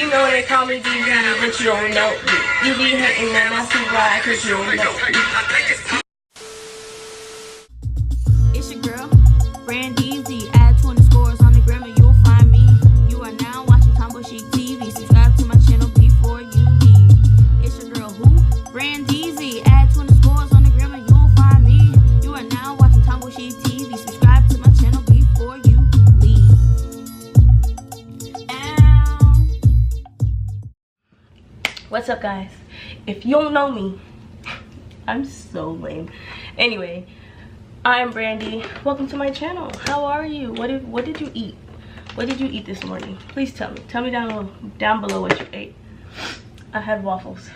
you know they call me DV, but you don't know me. You be hating and I see why, cause you don't know me. It's your girl, Brand Easy. Add 20 scores on the gram and you'll find me. You are now watching Combo Chic TV. Subscribe to my channel before you leave. It's your girl who? Brand Easy. Add 20 scores on the gram and you'll find me. You are now watching Combo Chic TV. Subscribe to my channel before you leave. What's up, guys? If you don't know me, I'm so lame. Anyway, I'm Brandy. Welcome to my channel. How are you? What did you eat? What did you eat this morning? Please tell me. Tell me down below what you ate. I had waffles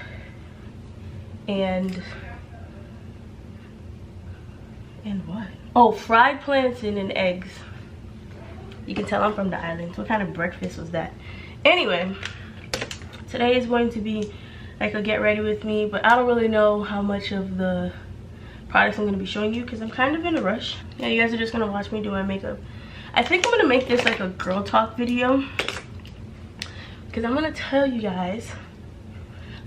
and what? Oh, fried plantain and eggs. You can tell I'm from the islands. What kind of breakfast was that? Anyway, today is going to be like a get ready with me, but I don't really know how much of the products I'm going to be showing you because I'm kind of in a rush. Yeah, you guys are just going to watch me do my makeup. I think I'm going to make this like a girl talk video because I'm going to tell you guys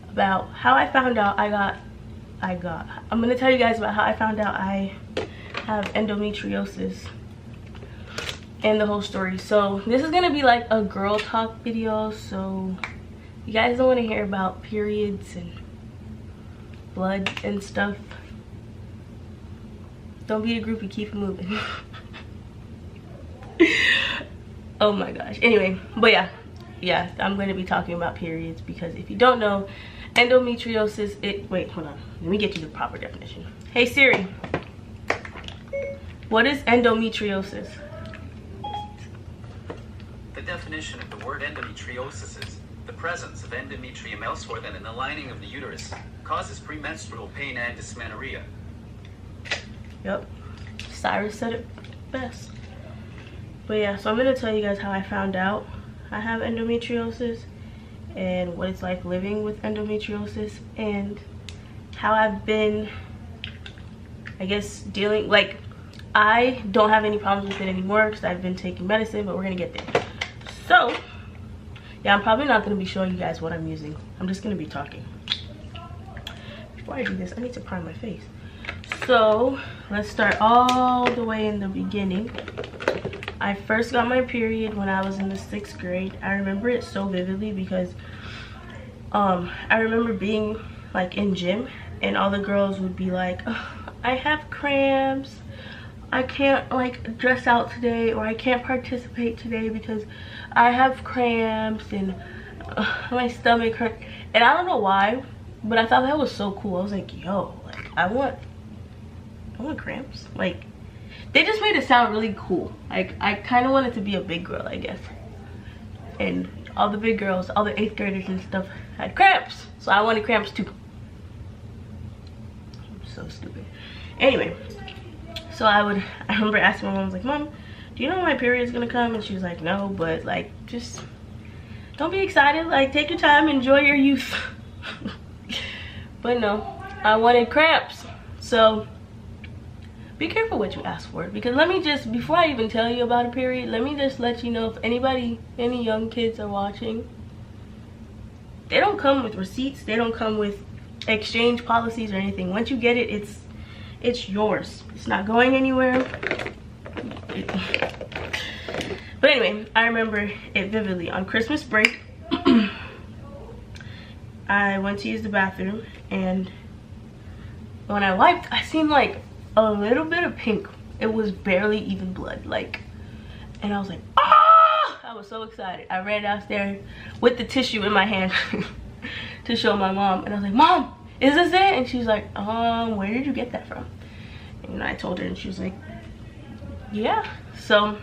about how I found out I'm going to tell you guys about how I found out I have endometriosis and the whole story. So this is going to be like a girl talk video, so you guys don't want to hear about periods and blood and stuff. Don't be a groupie, keep it moving. Oh my gosh. Anyway, but yeah, I'm going to be talking about periods because if you don't know, endometriosis, wait, hold on. Let me get you the proper definition. Hey Siri, what is endometriosis? The definition of the word endometriosis is the presence of endometrium elsewhere than in the lining of the uterus causes premenstrual pain and dysmenorrhea. Yep, Cyrus said it best. But yeah, so I'm gonna tell you guys how I found out I have endometriosis and what it's like living with endometriosis and how I've been, I guess, dealing, like, I don't have any problems with it anymore because I've been taking medicine, but we're gonna get there. So yeah, I'm probably not going to be showing you guys what I'm using. I'm just going to be talking. Before I do this, I need to prime my face. So let's start all the way in the beginning. I first got my period when I was in the 6th grade. I remember it so vividly because I remember being like in gym and all the girls would be like, oh, I have cramps, I can't like dress out today, or I can't participate today because I have cramps and my stomach hurt. And I don't know why, but I thought that was so cool. I was like, yo, like I want cramps. Like, they just made it sound really cool. Like, I kind of wanted to be a big girl, I guess. And all the big girls, all the 8th graders and stuff had cramps, so I wanted cramps too. I'm so stupid. Anyway, so I remember asking my mom, I was like, Mom, do you know when my period's gonna come? And she was like, no, but like, just don't be excited, like take your time, enjoy your youth. But no, I wanted cramps. So be careful what you ask for, because let me just, before I even tell you about a period, let me just let you know, if any young kids are watching, they don't come with receipts, they don't come with exchange policies or anything. Once you get it, it's yours. It's not going anywhere. But anyway, I remember it vividly. On Christmas break, I went to use the bathroom, and when I wiped, I seen like a little bit of pink. It was barely even blood, like, and I was like, ah! I was so excited. I ran downstairs with the tissue in my hand to show my mom, and I was like, Mom, is this it? And she's like, where did you get that from? And I told her, and she was like, yeah. So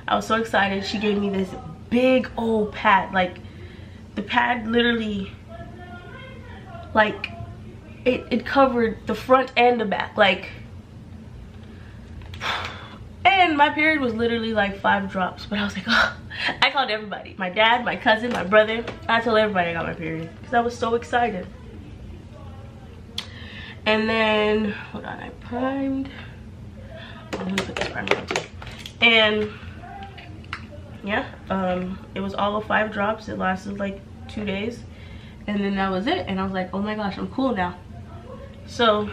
I was so excited. She gave me this big old pad. Like, the pad literally, like, it covered the front and the back, like, and my period was literally like 5 drops. But I was like, oh. I called everybody, my dad, my cousin, my brother. I told everybody I got my period because I was so excited. And then, hold on, I primed. I'm gonna put this primer on too. And yeah, it was all of 5 drops. It lasted like 2 days, and then that was it. And I was like, oh my gosh, I'm cool now. So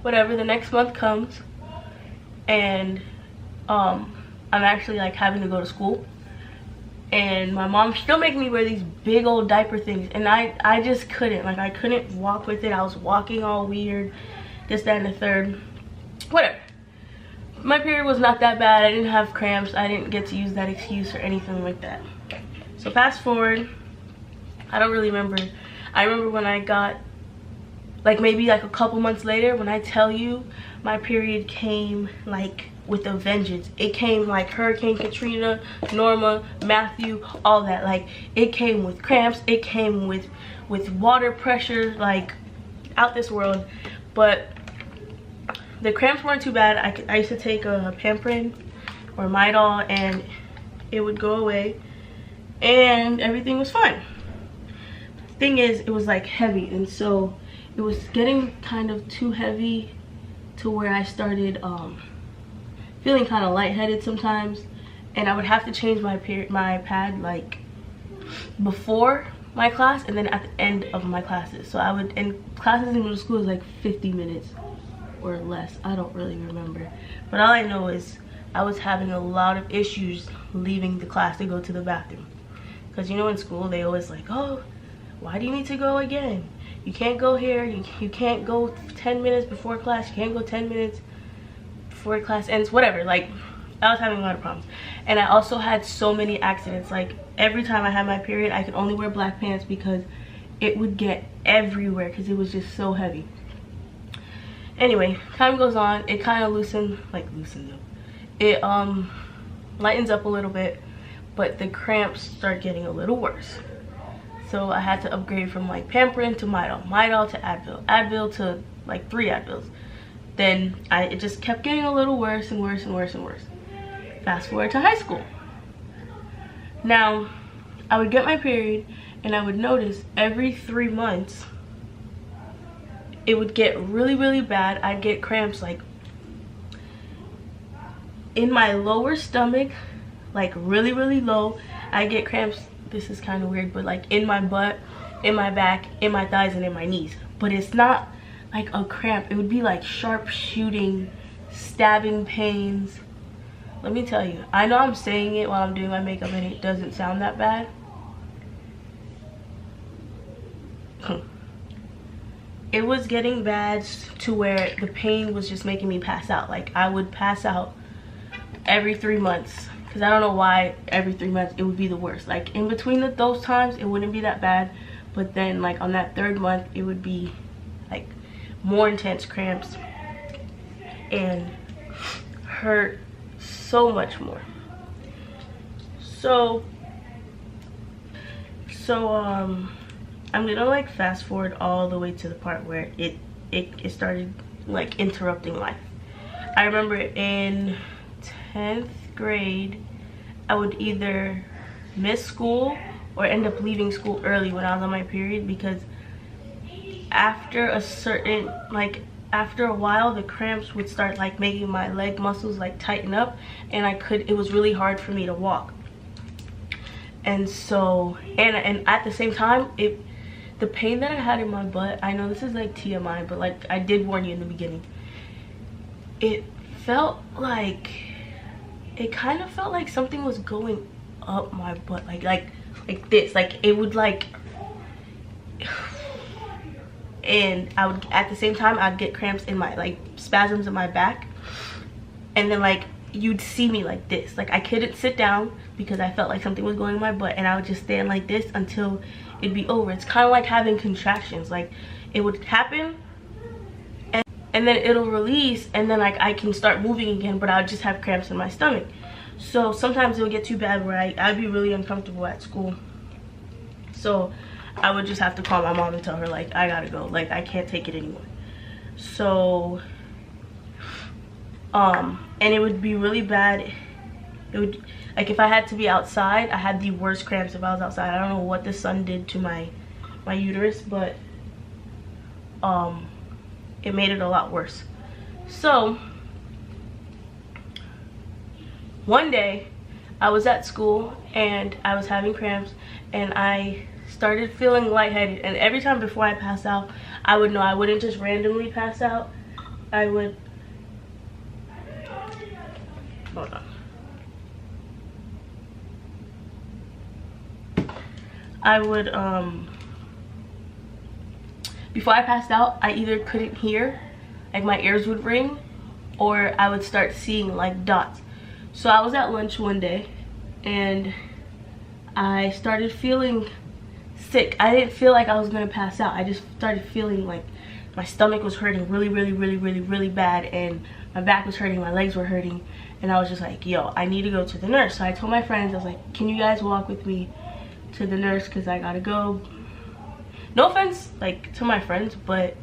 whatever, the next month comes, and I'm actually like having to go to school, and my mom's still making me wear these big old diaper things, and I just couldn't, like, I couldn't walk with it. I was walking all weird, this, that, and the third. Whatever. My period was not that bad. I didn't have cramps. I didn't get to use that excuse or anything like that. So fast forward, I don't really remember. I remember when I got, like, maybe like a couple months later, when I tell you my period came like with a vengeance. It came like Hurricane Katrina, Norma, Matthew, all that. Like, it came with cramps. It came with water pressure, like out this world. But the cramps weren't too bad. I used to take a Pamprin or Midol, and it would go away, and everything was fine. Thing is, it was like heavy, and so it was getting kind of too heavy to where I started feeling kind of lightheaded sometimes, and I would have to change my pad like before my class and then at the end of my classes. So I would, and classes in middle school is like 50 minutes or less. I don't really remember, but all I know is I was having a lot of issues leaving the class to go to the bathroom, because you know in school they always like, oh, why do you need to go again? You can't go here, you can't go 10 minutes before class, you can't go 10 minutes before class ends, whatever. Like, I was having a lot of problems, and I also had so many accidents. Like, every time I had my period, I could only wear black pants because it would get everywhere because it was just so heavy. Anyway, time goes on, it kind of loosens up. It lightens up a little bit, but the cramps start getting a little worse. So I had to upgrade from like Pamprin to Midol, Midol to Advil, Advil to like 3 Advils. Then it just kept getting a little worse and worse and worse and worse. Fast forward to high school. Now, I would get my period, and I would notice every 3 months it would get really, really bad. I'd get cramps like in my lower stomach, like really, really low. I'd get cramps, this is kind of weird, but like in my butt, in my back, in my thighs, and in my knees. But it's not like a cramp. It would be like sharp shooting, stabbing pains. Let me tell you, I know I'm saying it while I'm doing my makeup and it doesn't sound that bad. It was getting bad to where the pain was just making me pass out. Like, I would pass out every 3 months, because I don't know why every 3 months it would be the worst. Like, in between those times it wouldn't be that bad, but then like on that 3rd month it would be like more intense cramps and hurt so much more. So I'm gonna like fast forward all the way to the part where it started like interrupting life. I remember in 10th grade I would either miss school or end up leaving school early when I was on my period, because after a while the cramps would start like making my leg muscles like tighten up, and it was really hard for me to walk. And so, and at the same time, the pain that I had in my butt, I know this is like TMI, but like I did warn you in the beginning, it kind of felt like something was going up my butt, like this, like it would like, and I would, at the same time, I'd get cramps in my, like, spasms in my back, and then like you'd see me like this, like I couldn't sit down because I felt like something was going in my butt, and I would just stand like this until it'd be over. It's kind of like having contractions. Like, it would happen and then it'll release, and then like I can start moving again, but I would just have cramps in my stomach. So sometimes it would get too bad where I'd be really uncomfortable at school, so I would just have to call my mom and tell her like, I gotta go, like I can't take it anymore. So and it would be really bad. It would, like, if I had to be outside, I had the worst cramps if I was outside. I don't know what the sun did to my uterus, but it made it a lot worse. So one day I was at school and I was having cramps and I started feeling lightheaded, and every time before I passed out, I would know I wouldn't just randomly pass out. I would, hold on. I would, before I passed out, I either couldn't hear, like my ears would ring, or I would start seeing like dots. So I was at lunch one day and I started feeling sick. I didn't feel like I was gonna pass out. I just started feeling like my stomach was hurting really bad, and my back was hurting, my legs were hurting, and I was just like, yo, I need to go to the nurse. So I told my friends, I was like, can you guys walk with me to the nurse because I gotta go. No offense like to my friends, but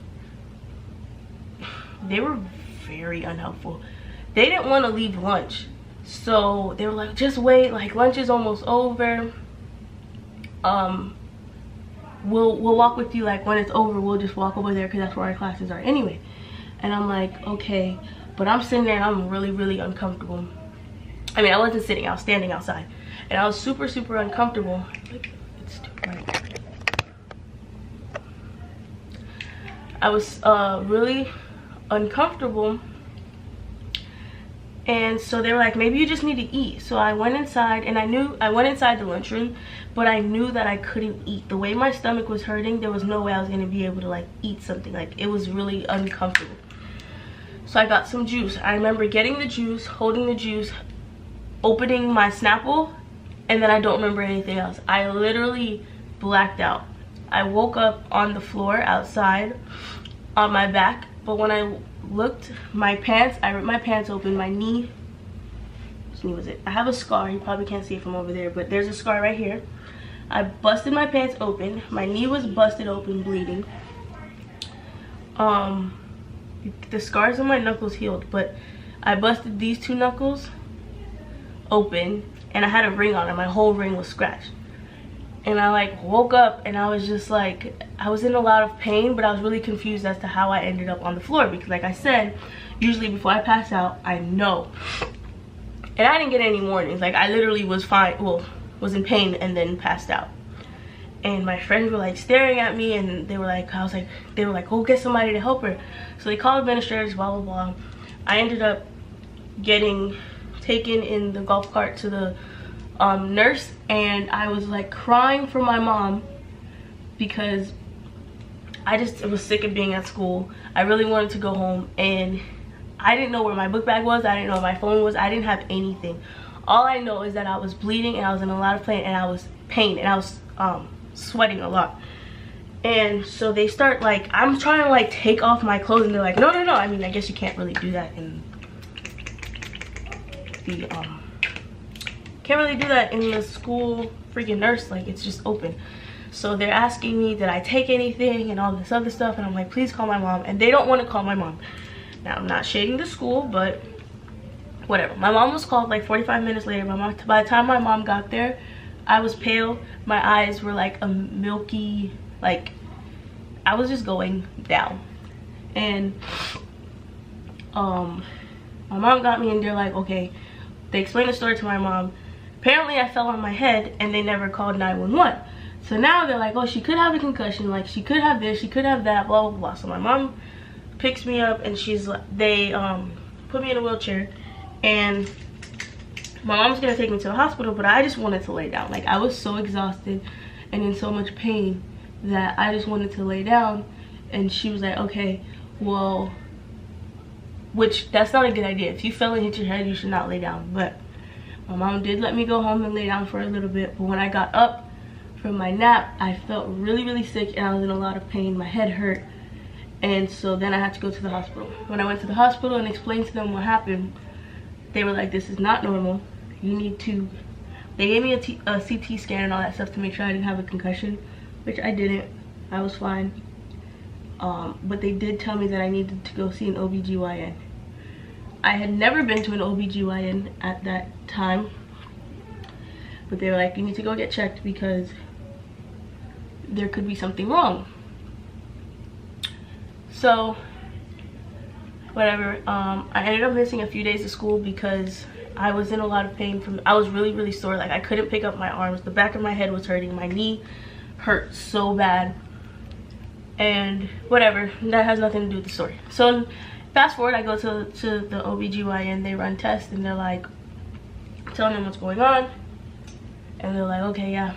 they were very unhelpful. They didn't want to leave lunch, so they were like, just wait, like lunch is almost over, we'll walk with you, like when it's over we'll just walk over there because that's where our classes are anyway. And I'm like, okay, but I'm sitting there and I'm really uncomfortable. I mean, I wasn't sitting, I was standing outside, and I was super uncomfortable. Like, it's too bright. I was really uncomfortable, and so they were like, maybe you just need to eat. So I went inside, and I went inside the lunchroom, but I knew that I couldn't eat. The way my stomach was hurting, there was no way I was gonna be able to like eat something. Like, it was really uncomfortable. So I got some juice. I remember getting the juice, holding the juice, opening my Snapple, and then I don't remember anything else. I literally blacked out. I woke up on the floor outside on my back, but when I looked, my pants, I ripped my pants open, my knee, whose knee was it? I have a scar, you probably can't see it from over there, but there's a scar right here. I busted my pants open, my knee was busted open, bleeding. The scars on my knuckles healed, but I busted these two knuckles open, and I had a ring on it. My whole ring was scratched. And I like woke up and I was just like, I was in a lot of pain, but I was really confused as to how I ended up on the floor, because like I said, usually before I pass out, I know. And I didn't get any warnings. Like, I literally was fine, well, was in pain and then passed out. And my friends were like staring at me, and they were like, they were like, go get somebody to help her. So they called administrators, blah blah. I ended up getting taken in the golf cart to the nurse, and I was like crying for my mom because I just was sick of being at school. I really wanted to go home, and I didn't know where my book bag was. I didn't know where my phone was. I didn't have anything. All I know is that I was bleeding and I was in a lot of pain, and I was sweating a lot. And so they start like, I'm trying to like take off my clothes, and they're like, no. I mean, I guess you can't really do that in the can't really do that in the school freaking nurse, like it's just open. So they're asking me, did I take anything and all this other stuff, and I'm like, please call my mom. And they don't want to call my mom. Now, I'm not shading the school, but whatever. My mom was called like 45 minutes later. By the time my mom got there, I was pale. My eyes were like a milky, like I was just going down. And my mom got me, and they're like, okay. They explained the story to my mom. Apparently I fell on my head, and they never called 911. So now they're like, oh, she could have a concussion, like she could have this, she could have that, blah blah blah. So my mom picks me up, and they put me in a wheelchair, and my mom's gonna take me to the hospital, but I just wanted to lay down. Like, I was so exhausted and in so much pain that I just wanted to lay down. And she was like, okay, well, which that's not a good idea. If you fell and hit your head, you should not lay down. But my mom did let me go home and lay down for a little bit. But when I got up from my nap, I felt really sick, and I was in a lot of pain. My head hurt, and so then I had to go to the hospital. When I went to the hospital and explained to them what happened, they were like, this is not normal. You need to, they gave me a CT scan and all that stuff to make sure I didn't have a concussion, which I didn't. I was fine. But they did tell me that I needed to go see an OBGYN. I had never been to an OBGYN at that time, but they were like, you need to go get checked because there could be something wrong. So whatever, I ended up missing a few days of school because I was in a lot of pain I was really sore. Like I couldn't pick up my arms. The back of my head was hurting. My knee hurt so bad. And whatever, that has nothing to do with the story. So fast forward, I go to the OBGYN. They run tests and they're like telling them what's going on. And they're like, okay, yeah,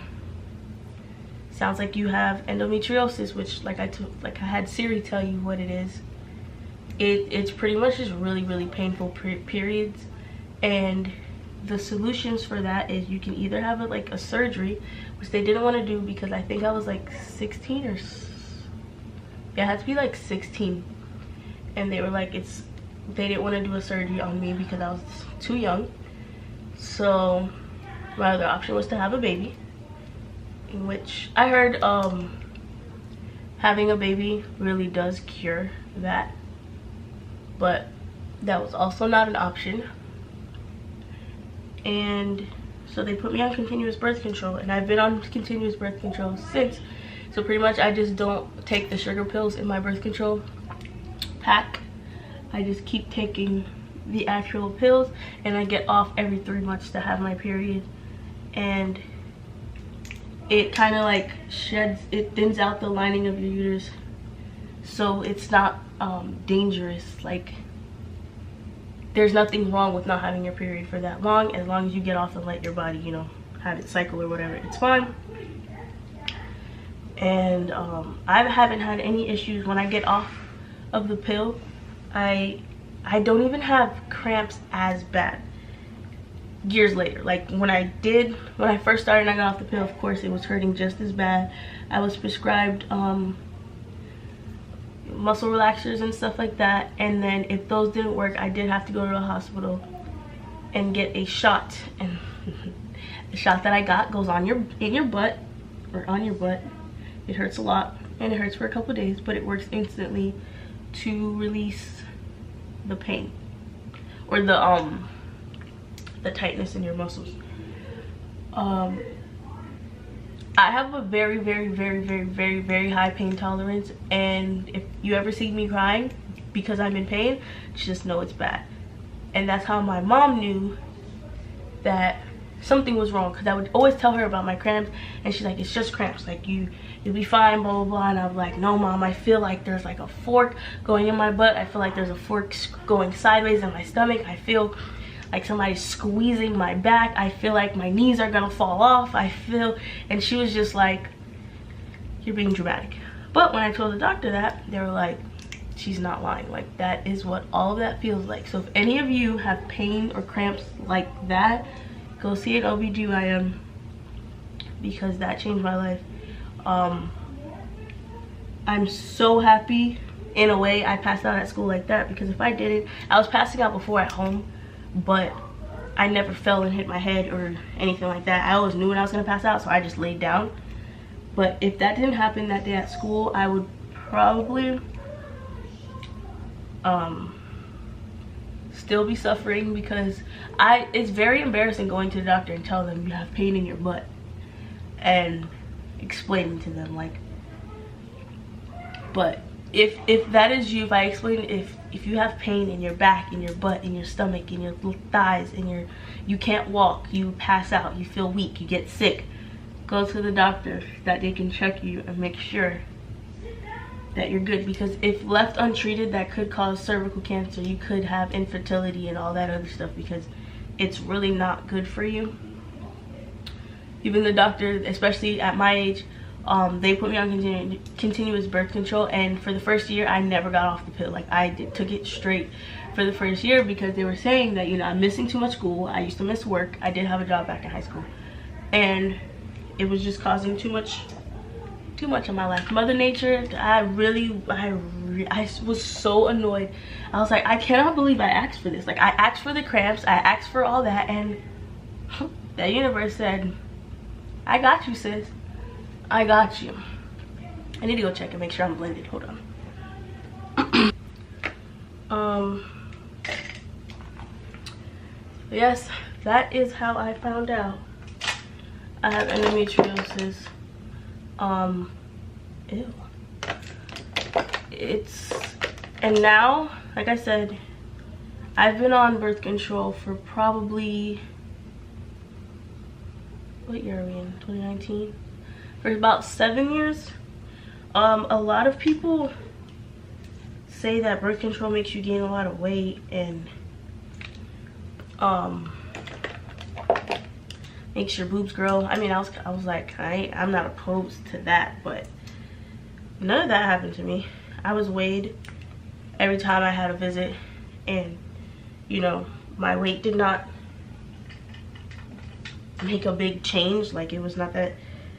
sounds like you have endometriosis, which like I had Siri tell you what it is. It's pretty much just really painful periods, and the solutions for that is you can either have a surgery, which they didn't want to do because I think I was like 16 or yeah, I had to be like 16, and they were like they didn't want to do a surgery on me because I was too young. So my other option was to have a baby, in which I heard having a baby really does cure that, but that was also not an option. And so they put me on continuous birth control, and I've been on continuous birth control since. So pretty much I just don't take the sugar pills in my birth control pack. I just keep taking the actual pills, and I get off every 3 months to have my period. And it kind of like it thins out the lining of your uterus, so it's not dangerous. Like there's nothing wrong with not having your period for that long, as long as you get off and let your body, you know, have it cycle or whatever. It's fine. And I haven't had any issues when I get off of the pill. I don't even have cramps as bad years later. Like when I first started and I got off the pill, of course it was hurting just as bad. I was prescribed muscle relaxers and stuff like that, and then if those didn't work, I did have to go to the hospital and get a shot. And the shot that I got goes in your butt, or on your butt. It hurts a lot, and it hurts for a couple days, but it works instantly to release the pain or the tightness in your muscles. I have a very high pain tolerance, and if you ever see me crying because I'm in pain, just know it's bad. And that's how my mom knew that something was wrong, because I would always tell her about my cramps, and she's like, it's just cramps, like you'll be fine, blah blah blah. And I'm like, no mom, I feel like there's like a fork going in my butt. I feel like there's a fork going sideways in my stomach. I feel like somebody's squeezing my back. I feel like my knees are gonna fall off. And she was just like, you're being dramatic. But when I told the doctor that, they were like, she's not lying. Like that is what all of that feels like. So if any of you have pain or cramps like that, go see an OBGYN, because that changed my life. I'm so happy in a way I passed out at school like that, because if I didn't, I was passing out before at home, but I never fell and hit my head or anything like that. I always knew when I was gonna pass out, so I just laid down. But if that didn't happen that day at school, I would probably still be suffering, because it's very embarrassing going to the doctor and tell them you have pain in your butt and explaining to them, like, but if that is you, if I explain, if you have pain in your back, in your butt, in your stomach, in your thighs, you can't walk, you pass out, you feel weak, you get sick, go to the doctor so that they can check you and make sure that you're good. Because if left untreated, that could cause cervical cancer. You could have infertility and all that other stuff, because it's really not good for you. Even the doctor, especially at my age, they put me on continuous birth control, and for the first year I never got off the pill. Like took it straight for the first year, because they were saying that, you know, I'm missing too much school. I used to miss work. I did have a job back in high school, and it was just causing too much in my life. Mother Nature, I was so annoyed. I was like, I cannot believe I asked for this. Like, I asked for the cramps, I asked for all that, and the universe said, I got you, sis. I got you. I need to go check and make sure I'm blended. Hold on. Yes, that is how I found out I have endometriosis. Ew. And now, like I said, I've been on birth control for probably, what year are we in, 2019? For about 7 years. A lot of people say that birth control makes you gain a lot of weight and makes your boobs grow. I mean, I was like, I'm not opposed to that, but none of that happened to me. I was weighed every time I had a visit, and you know, my weight did not make a big change. Like, it was not that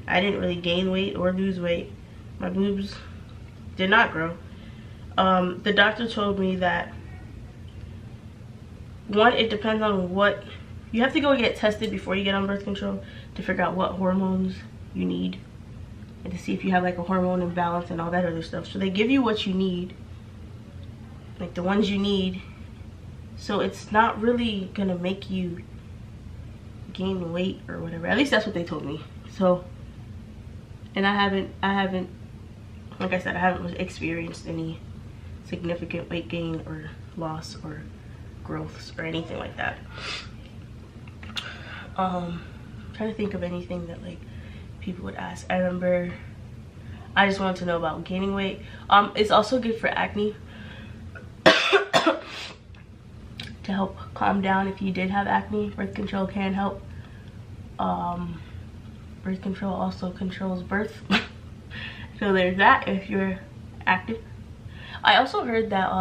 I didn't really gain weight or lose weight. My boobs did not grow. The doctor told me that, one, it depends on what you have to go get tested before you get on birth control to figure out what hormones you need and to see if you have like a hormone imbalance and all that other stuff. So they give you what you need, like the ones you need. So it's not really gonna make you gain weight or whatever. At least that's what they told me. So, and I haven't, like I said, I haven't experienced any significant weight gain or loss or growths or anything like that. I'm trying to think of anything that like people would ask. I remember I just wanted to know about gaining weight. It's also good for acne. To help calm down if you did have acne. Birth control can help. Birth control also controls birth. So there's that if you're active. I also heard that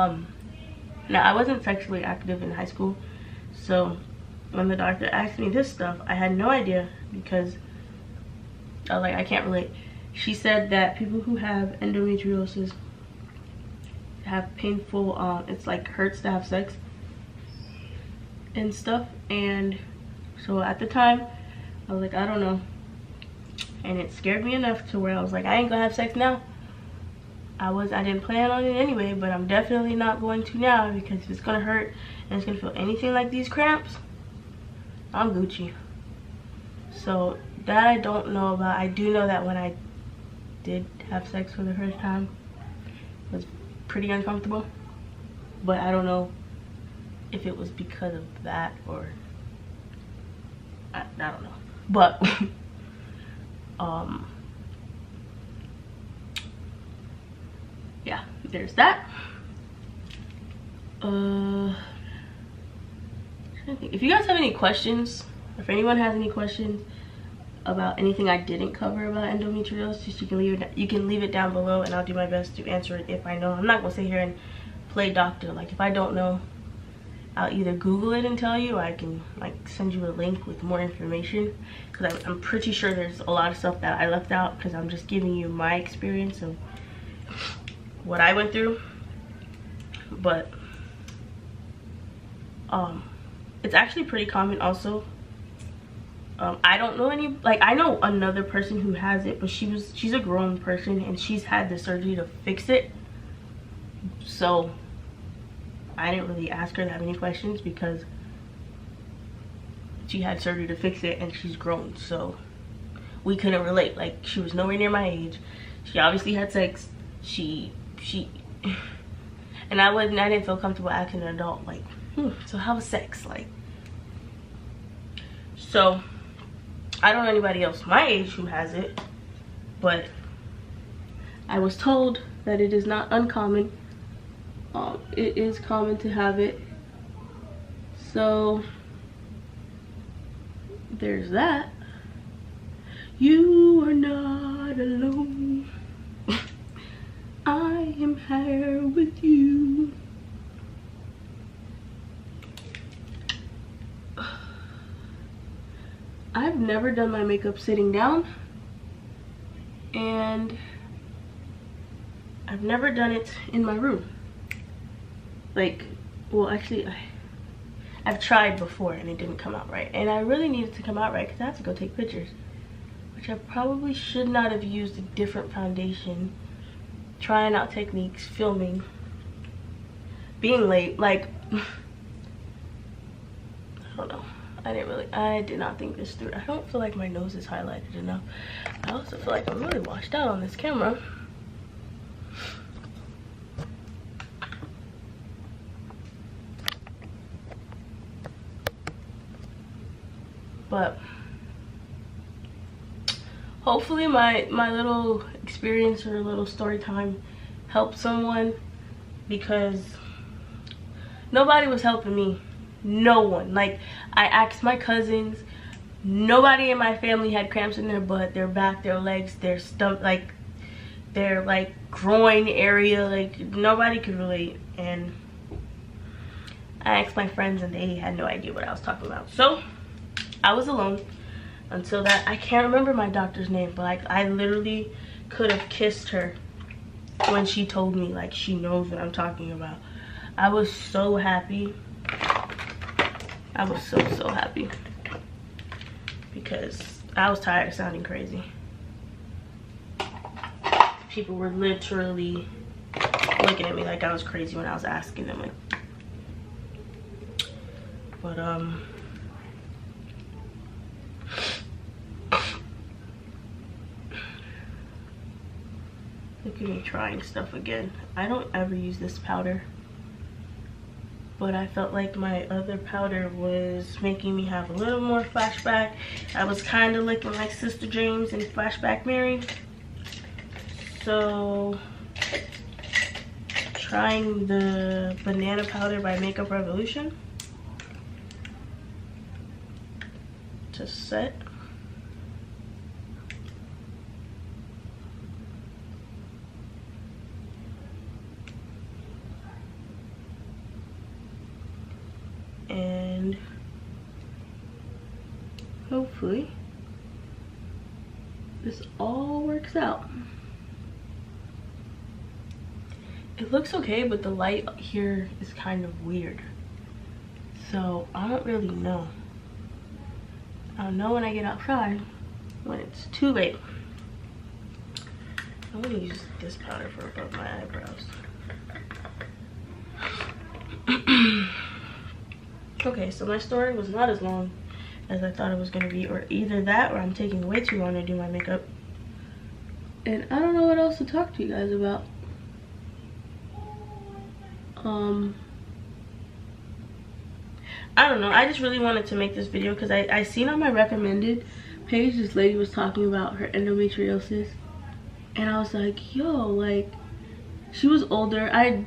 now I wasn't sexually active in high school, so when the doctor asked me this stuff, I had no idea because I was like, I can't relate. She said that people who have endometriosis have painful, it's like hurts to have sex and stuff. And so at the time I was like, I don't know, and it scared me enough to where I was like, I ain't gonna have sex now. I didn't plan on it anyway, but I'm definitely not going to now, because if it's gonna hurt and it's gonna feel anything like these cramps, I'm Gucci. So that I don't know about. I do know that when I did have sex for the first time, it was pretty uncomfortable, but I don't know if it was because of that or I don't know. But yeah, there's that. If you guys have any questions, if anyone has any questions about anything I didn't cover about endometriosis, you can leave it down below, and I'll do my best to answer it if I know. I'm not gonna sit here and play doctor. Like, if I don't know, I'll either Google it and tell you, or I can like send you a link with more information, because I'm pretty sure there's a lot of stuff that I left out, because I'm just giving you my experience of what I went through. But it's actually pretty common also. I don't know any, like, I know another person who has it, but she's a grown person and she's had the surgery to fix it. So I didn't really ask her that many questions because she had surgery to fix it and she's grown, so we couldn't relate. Like, she was nowhere near my age. She obviously had sex. And I didn't feel comfortable asking an adult, like, so how was sex? Like, so I don't know anybody else my age who has it, but I was told that it is not uncommon. It is common to have it. So there's that. You are not alone. I am here with you. I've never done my makeup sitting down, and I've never done it in my room. Like, well, actually I've tried before and it didn't come out right, and I really needed to come out right because I had to go take pictures, which I probably should not have used a different foundation, trying out techniques, filming, being late. Like, I don't know, I did not think this through. I don't feel like my nose is highlighted enough. I also feel like I'm really washed out on this camera. But hopefully my little experience or little story time helped someone, because nobody was helping me. No one. Like, I asked my cousins. Nobody in my family had cramps in their butt, their back, their legs, their stomach, like their like groin area. Like, nobody could relate. And I asked my friends and they had no idea what I was talking about. So I was alone until that. I can't remember my doctor's name, but like, I literally could have kissed her when she told me, like, she knows what I'm talking about. I was so happy. I was so happy, because I was tired of sounding crazy. People were literally looking at me like I was crazy when I was asking them, like, but look at me trying stuff again. I don't ever use this powder, but I felt like my other powder was making me have a little more flashback. I was kind of looking like Sister James in Flashback Mary. So, trying the banana powder by Makeup Revolution to set. And hopefully this all works out. It looks okay, but the light here is kind of weird. So I don't really know. I'll know when I get outside, when it's too late. I'm gonna use this powder for above my eyebrows. Okay, so my story was not as long as I thought it was gonna be, or either that or I'm taking way too long to do my makeup. And I don't know what else to talk to you guys about. I don't know, I just really wanted to make this video because I seen on my recommended page this lady was talking about her endometriosis, and I was like, yo, like, she was older. I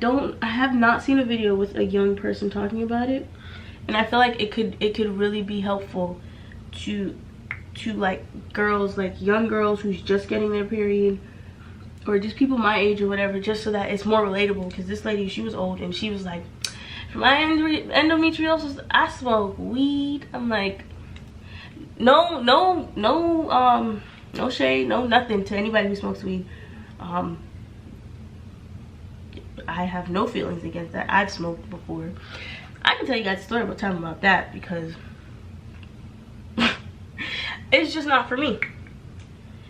have not seen a video with a young person talking about it, and I feel like it could really be helpful to like girls, like young girls who's just getting their period, or just people my age or whatever, just so that it's more relatable. Because this lady, she was old, and she was like, for my endometriosis, I smoke weed. I'm like, no shade, no nothing to anybody who smokes weed. I have no feelings against that. I've smoked before. I can tell you guys a story about time about that, because it's just not for me.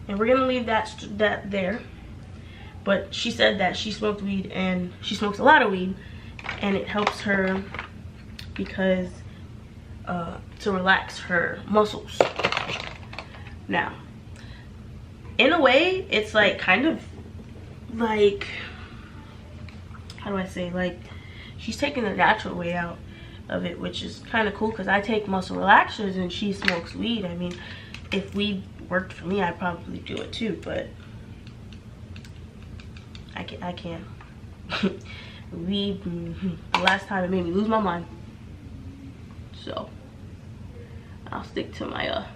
And we're gonna leave that there. But she said that she smoked weed, and she smokes a lot of weed, and it helps her because to relax her muscles. Now, in a way, it's like kind of like, how do I say, like, she's taking the natural way out of it, which is kind of cool, because I take muscle relaxers and she smokes weed. I mean, if weed worked for me, I'd probably do it too, but I can't. Weed, the last time it made me lose my mind. So I'll stick to my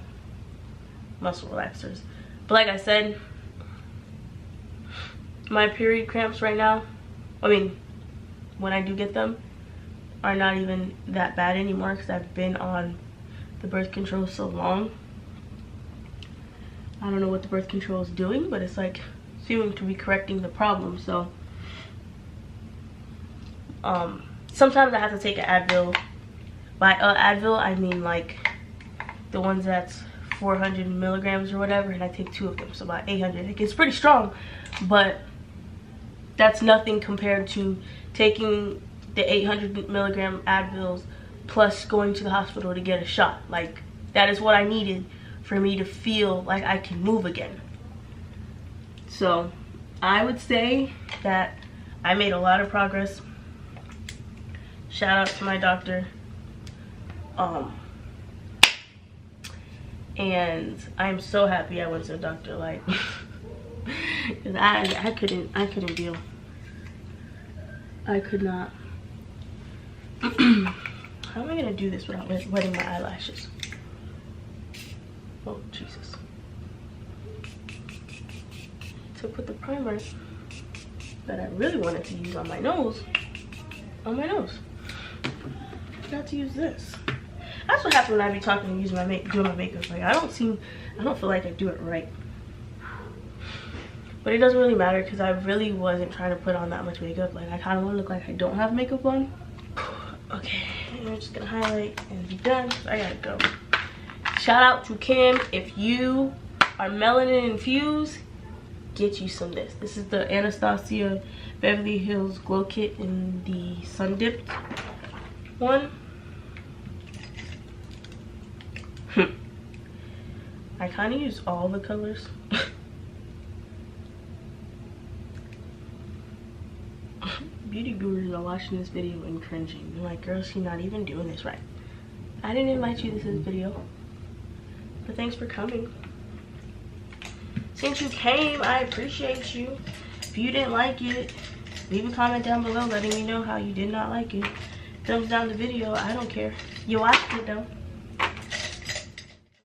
muscle relaxers. But like I said, my period cramps right now, I mean, when I do get them, are not even that bad anymore, because I've been on the birth control so long. I don't know what the birth control is doing, but it's like seeming to be correcting the problem. So sometimes I have to take an Advil. By Advil, I mean like the ones that's 400 milligrams or whatever, and I take 2 of them, so about 800. It gets pretty strong, but that's nothing compared to taking the 800 milligram Advils plus going to the hospital to get a shot. Like, that is what I needed for me to feel like I can move again. So I would say that I made a lot of progress. Shout out to my doctor. and I'm so happy I went to the doctor, like, because I couldn't deal. I could not. How am I gonna do this without wetting my eyelashes? Oh Jesus. To put the primer that I really wanted to use on my nose, I forgot to use this. That's what happens when I be talking and using doing my makeup. Like, I don't feel like I do it right. But it doesn't really matter because I really wasn't trying to put on that much makeup. Like, I kind of want to look like I don't have makeup on. Okay, and we're just gonna highlight and be done. So I gotta go. Shout out to Kim. If you are melanin infused, get you some this. This is the Anastasia Beverly Hills Glow Kit in the Sun Dipped one. I kind of use all the colors. Beauty gurus are watching this video and cringing. They're like, girl, she's not even doing this right. I didn't invite you to this video, but thanks for coming. Since you came, I appreciate you. If you didn't like it, leave a comment down below letting me know how you did not like it. Thumbs down the video, I don't care. You watched it though.